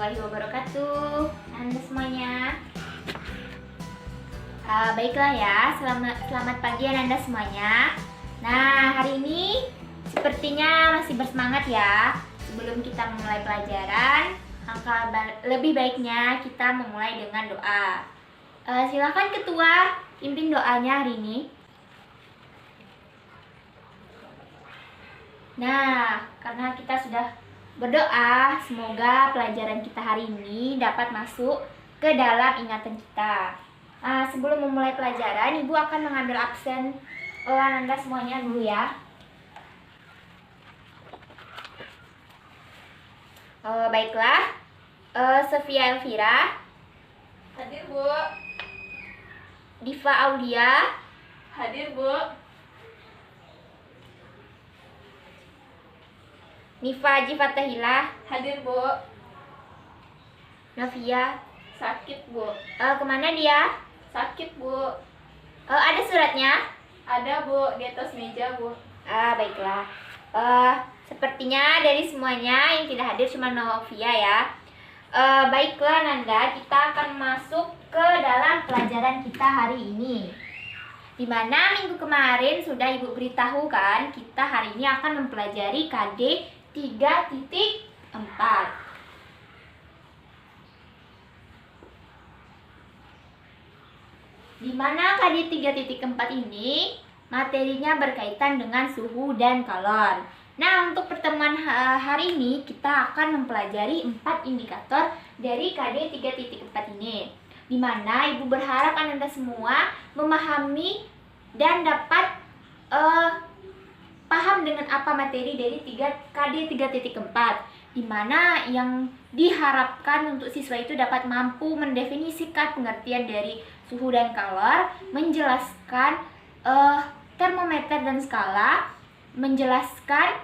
warahmatullahi wabarakatuh. Anda semuanya. Baiklah ya, selamat pagi Anda semuanya. Nah, hari ini sepertinya masih bersemangat ya. Sebelum kita memulai pelajaran, lebih baiknya kita memulai dengan doa. Silakan Ketua pimpin doanya hari ini. Nah, karena kita sudah berdoa, semoga pelajaran kita hari ini dapat masuk ke dalam ingatan kita. Sebelum memulai pelajaran, Ibu akan mengambil absen Anda semuanya dulu ya. Baiklah, Sofia Elvira. Hadir, Bu. Diva Aulia. Hadir, Bu. Nifa Haji Fatahila. Hadir, Bu. Novia. Sakit, Bu. Kemana dia? Sakit, Bu. Ada suratnya? Ada, Bu, di atas meja, Bu. Baiklah. Sepertinya dari semuanya yang tidak hadir cuma Novia ya. Baiklah Nanda, kita akan masuk ke dalam pelajaran kita hari ini. Dimana minggu kemarin sudah Ibu beritahu kan, kita hari ini akan mempelajari KD 3.4. Dimana KD 3.4 ini materinya berkaitan dengan suhu dan kalor. Nah, untuk pertemuan hari ini kita akan mempelajari 4 indikator dari KD 3.4 ini. Dimana Ibu berharap Anda semua memahami dan dapat paham dengan apa materi dari KD 3.4, dimana yang diharapkan untuk siswa itu dapat mampu mendefinisikan pengertian dari suhu dan kalor, menjelaskan termometer dan skala, menjelaskan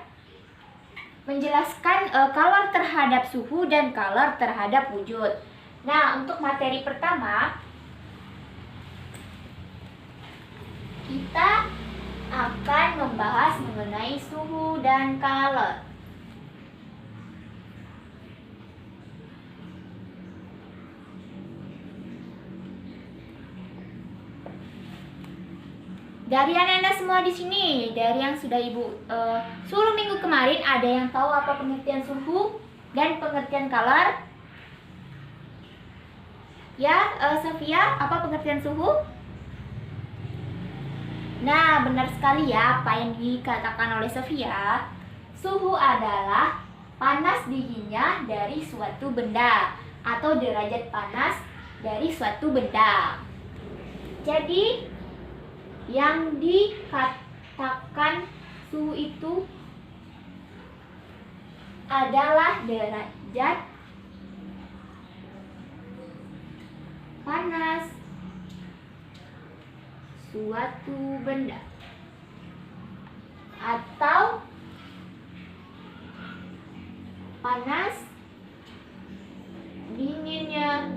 kalor terhadap suhu dan kalor terhadap wujud. Nah, untuk materi pertama kita akan membahas mengenai suhu dan kalor. Dari Anda semua di sini, dari yang sudah Ibu suruh minggu kemarin, ada yang tahu apa pengertian suhu dan pengertian kalor? Ya, Sofia, apa pengertian suhu? Nah, benar sekali ya apa yang dikatakan oleh Sofia. Suhu adalah panas dinginnya dari suatu benda atau derajat panas dari suatu benda. Jadi, yang dikatakan suhu itu adalah derajat panas suatu benda atau panas dinginnya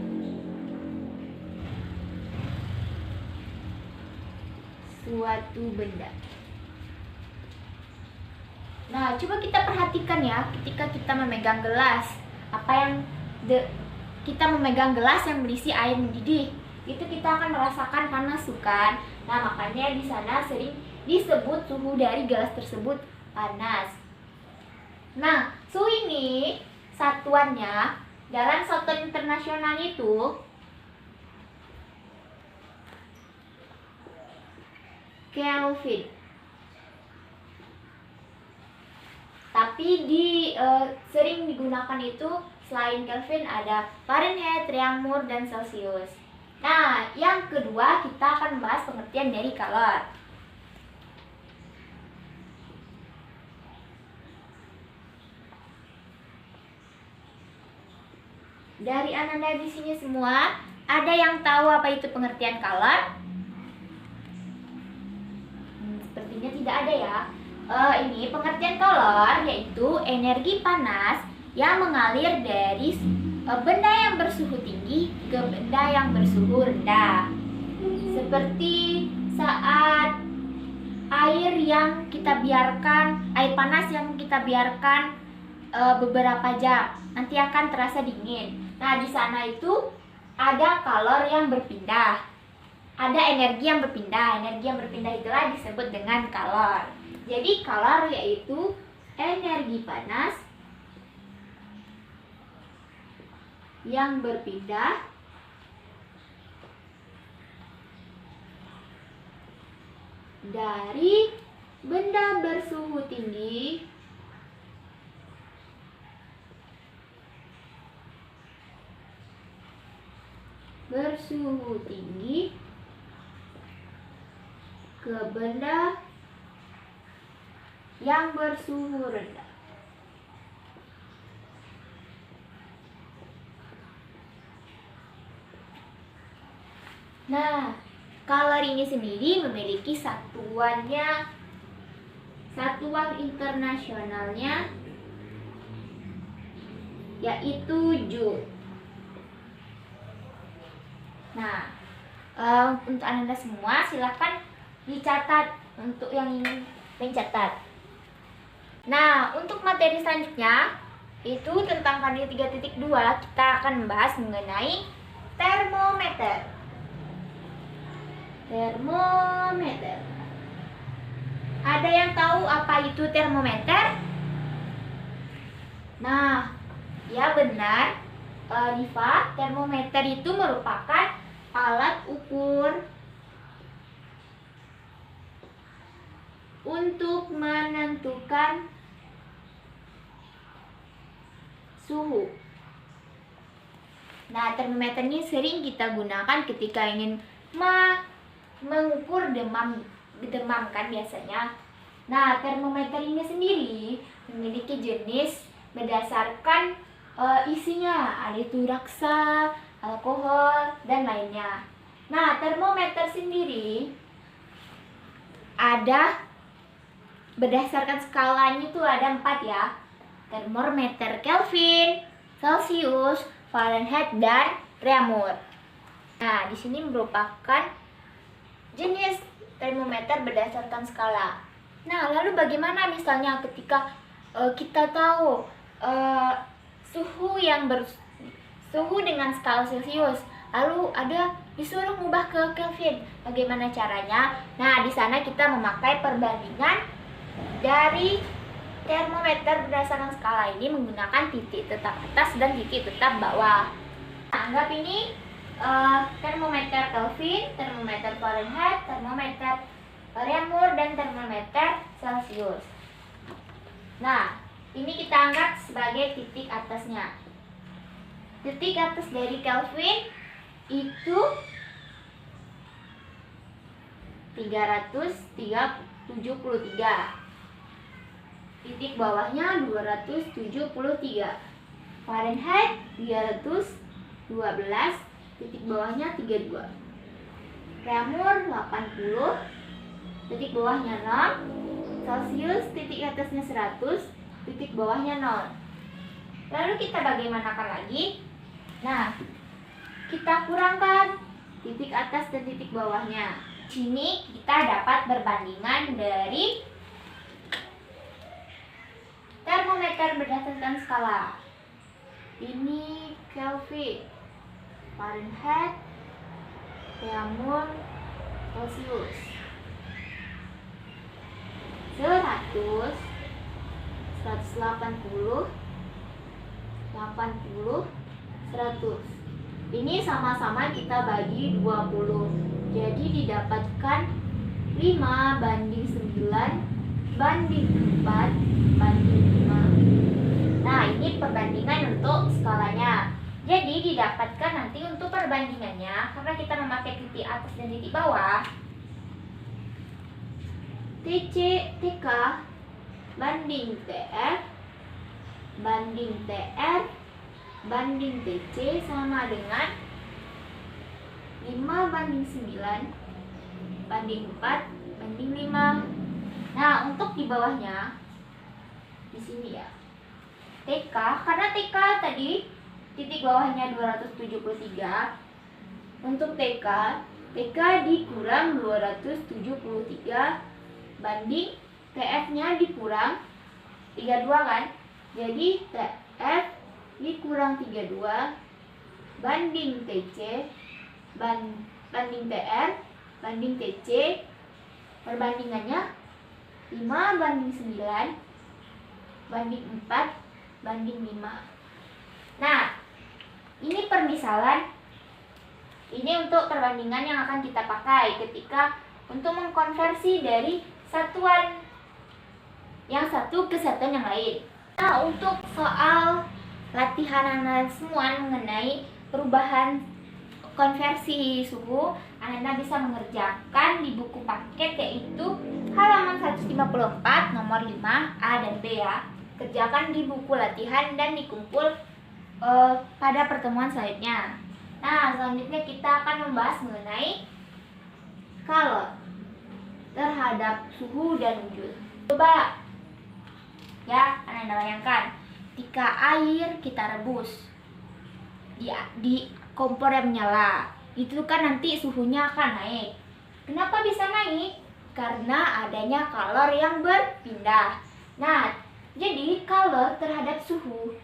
suatu benda. Nah, coba kita perhatikan ya ketika kita memegang gelas. Kita memegang gelas yang berisi air mendidih, itu kita akan merasakan panas kan? Nah, makanya di sana sering disebut suhu dari gelas tersebut panas. Nah, suhu ini satuannya dalam satuan internasional itu Kelvin. Tapi sering digunakan itu selain Kelvin ada Fahrenheit, Reaumur, dan Celcius. Nah, yang kedua kita akan membahas pengertian dari kalor. Dari Anda di sini semua, ada yang tahu apa itu pengertian kalor? Sepertinya tidak ada ya. Ini pengertian kalor yaitu energi panas yang mengalir dari benda yang bersuhu tinggi ke benda yang bersuhu rendah. Seperti saat air panas yang kita biarkan beberapa jam. Nanti akan terasa dingin. Nah, di sana itu ada kalor yang berpindah. Ada energi yang berpindah. Energi yang berpindah itulah disebut dengan kalor. Jadi kalor yaitu energi panas yang berpindah dari benda bersuhu tinggi ke benda yang bersuhu rendah. Nah, kalor ini sendiri memiliki satuan internasionalnya yaitu Joule. Nah, untuk Anda semua silakan dicatat untuk yang ingin mencatat. Nah, untuk materi selanjutnya itu tentang kanil 3.2 kita akan membahas mengenai termometer. Ada yang tahu apa itu termometer? Nah, ya benar, Rifa, termometer itu merupakan alat ukur untuk menentukan suhu. Nah, termometer ini sering kita gunakan ketika ingin mengukur demam kan biasanya. Nah, termometer ini sendiri memiliki jenis berdasarkan isinya, ada itu raksa, alkohol, dan lainnya. Nah, termometer sendiri ada berdasarkan skalanya itu ada 4 ya. Termometer Kelvin, Celsius, Fahrenheit, dan Reaumur. Nah, di sini merupakan jenis termometer berdasarkan skala. Nah, lalu bagaimana misalnya ketika kita tahu suhu dengan skala Celsius, lalu ada disuruh mengubah ke Kelvin. Bagaimana caranya? Nah, di sana kita memakai perbandingan dari termometer berdasarkan skala ini menggunakan titik tetap atas dan titik tetap bawah. Nah, anggap ini termometer Kelvin, termometer Fahrenheit, termometer Reaumur, dan termometer Celsius. Nah, ini kita anggap sebagai titik atasnya. Titik atas dari Kelvin itu 373. Titik bawahnya 273. Fahrenheit 312. Titik bawahnya 32. Reaumur 80. Titik bawahnya 0. Celsius titik atasnya 100. Titik bawahnya 0. Lalu kita bagaimanakan lagi? Nah, kita kurangkan titik atas dan titik bawahnya. Di sini kita dapat perbandingan dari termometer berdasarkan skala. Ini Kelvin, Fahrenheit, Reaumur, Celsius. 100, 180, 80, 100. Ini sama-sama kita bagi 20. Jadi didapatkan 5 banding 9 banding 4 banding 5. Nah, ini perbandingan untuk skalanya. Jadi didapatkan nanti untuk perbandingannya, karena kita memakai titik atas dan titik bawah, TK banding TR banding TR banding TC sama dengan 5 banding 9 banding 4 banding 5. Nah, untuk di bawahnya di sini ya, TK, karena TK tadi titik bawahnya 273. Untuk TK dikurang 273 banding TF-nya dikurang 32 kan? Jadi TF dikurang 32 banding TC banding TR banding TC, perbandingannya 5 banding 9 banding 4 banding 5. Nah, ini permisalan. Ini untuk perbandingan yang akan kita pakai ketika untuk mengkonversi dari satuan yang satu ke satuan yang lain. Nah, untuk soal latihan anak semua mengenai perubahan konversi suhu, Anda bisa mengerjakan di buku paket, yaitu halaman 154 nomor 5 A dan B ya. Kerjakan di buku latihan dan dikumpul pada pertemuan selanjutnya. Nah, selanjutnya kita akan membahas mengenai kalor terhadap suhu dan wujud. Coba ya, Anda bayangkan ketika air kita rebus di kompor yang menyala, itu kan nanti suhunya akan naik. Kenapa bisa naik? Karena adanya kalor yang berpindah. Nah, jadi kalor terhadap suhu,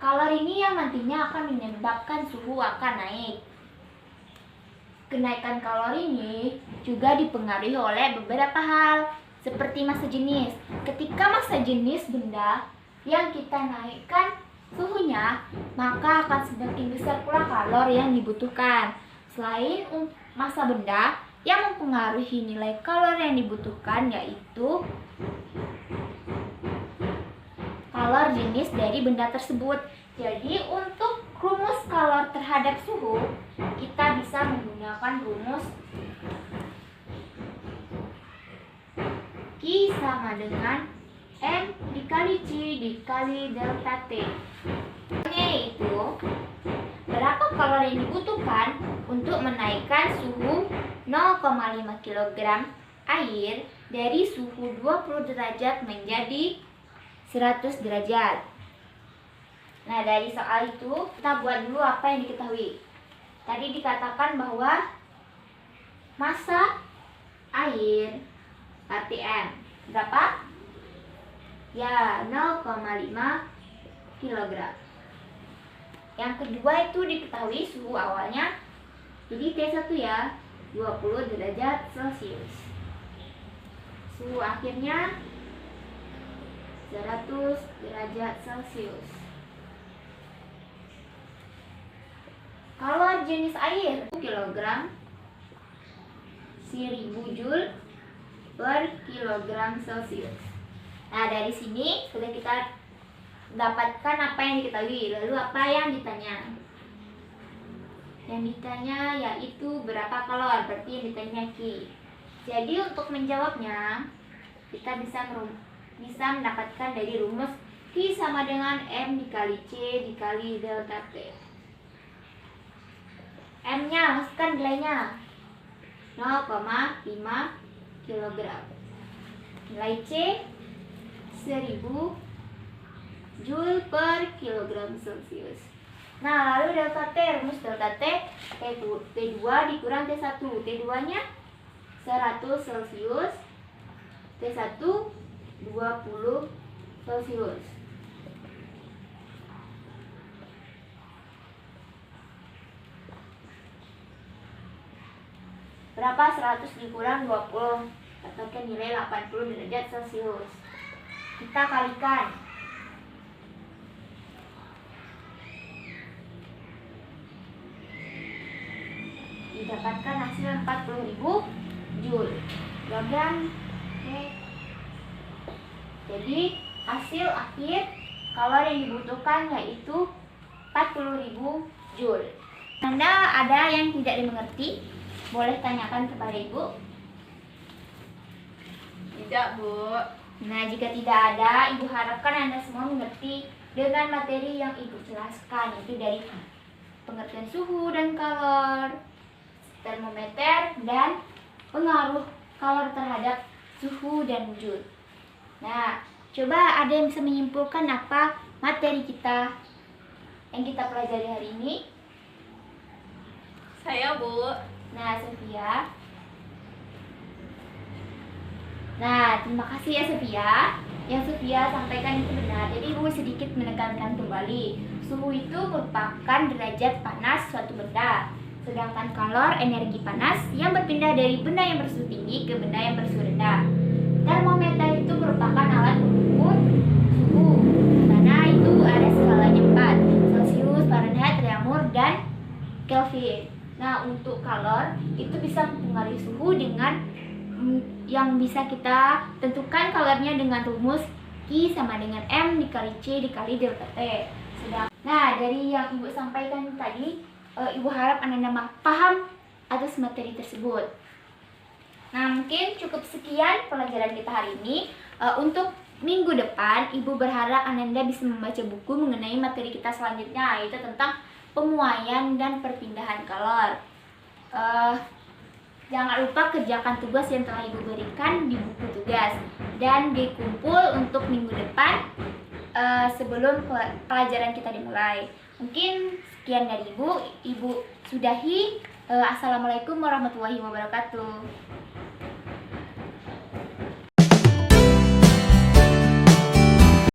kalor ini yang nantinya akan menyebabkan suhu akan naik. Kenaikan kalor ini juga dipengaruhi oleh beberapa hal, seperti massa jenis. Ketika massa jenis benda yang kita naikkan suhunya, maka akan semakin besar pula kalor yang dibutuhkan. Selain massa benda, yang mempengaruhi nilai kalor yang dibutuhkan yaitu kalor jenis dari benda tersebut. Jadi untuk rumus kalor terhadap suhu, kita bisa menggunakan rumus Q sama dengan M dikali C dikali delta T. Yaitu berapa kalor yang dibutuhkan untuk menaikkan suhu 0,5 kg air dari suhu 20 derajat menjadi 100 derajat. Nah, dari soal itu kita buat dulu apa yang diketahui. Tadi dikatakan bahwa massa air ATM berapa? Ya, 0,5 kg. Yang kedua itu diketahui suhu awalnya. Jadi T1 ya, 20 derajat Celcius. Suhu akhirnya 100 derajat Celcius. Kalor jenis air kilogram 1000 Joule per kilogram Celcius. Nah, dari sini sudah kita dapatkan apa yang diketahui. Lalu apa yang ditanya? Yang ditanya yaitu berapa kalor, berarti yang ditanya Q. Jadi untuk menjawabnya kita bisa mendapatkan dari rumus Q sama dengan M dikali C dikali delta T. M-nya masukkan nilainya 0,5 kg. Nilai C 1000 Joule per kilogram Celcius. Nah, lalu delta T, rumus delta T, T2 dikurang T1. T2-nya 100 Celcius, T1 20 Celcius. Berapa 100 dikurang 20? Dapatkan nilai 80 derajat Celcius. Kita kalikan. Didapatkan hasil 40.000 Joule. Kilogram. Jadi hasil akhir kalor yang dibutuhkan yaitu 40.000 Joule. Anda ada yang tidak dimengerti? Boleh tanyakan kepada Ibu. Tidak, Bu. Nah, jika tidak ada, Ibu harapkan Anda semua mengerti dengan materi yang Ibu jelaskan, yaitu dari pengertian suhu dan kalor, termometer, dan pengaruh kalor terhadap suhu dan wujud. Nah, coba ada yang bisa menyimpulkan apa materi kita yang kita pelajari hari ini? Saya, Bu. Nah, Sophia. Nah, terima kasih ya Sophia. yang Sofia sampaikan itu benar. Jadi Ibu sedikit menekankan kembali, suhu itu merupakan derajat panas suatu benda. Sedangkan kalor energi panas yang berpindah dari benda yang bersuhu tinggi ke benda yang bersuhu rendah. Termometer itu merupakan alat pengukur suhu, di mana itu ada skalanya 4, Celcius, Fahrenheit, Reaumur, dan Kelvin. Nah, untuk kalor itu bisa mempengaruhi suhu dengan yang bisa kita tentukan kalornya dengan rumus Q sama dengan M dikali C dikali delta T. Nah, dari yang Ibu sampaikan tadi, Ibu harap Ananda paham atas materi tersebut. Nah, mungkin cukup sekian pelajaran kita hari ini. Untuk minggu depan, Ibu berharap Ananda bisa membaca buku mengenai materi kita selanjutnya, yaitu tentang pemuaian dan perpindahan kalor. Jangan lupa kerjakan tugas yang telah Ibu berikan di buku tugas dan dikumpul untuk minggu depan sebelum pelajaran kita dimulai. Mungkin sekian dari Ibu sudahi. Assalamualaikum warahmatullahi wabarakatuh.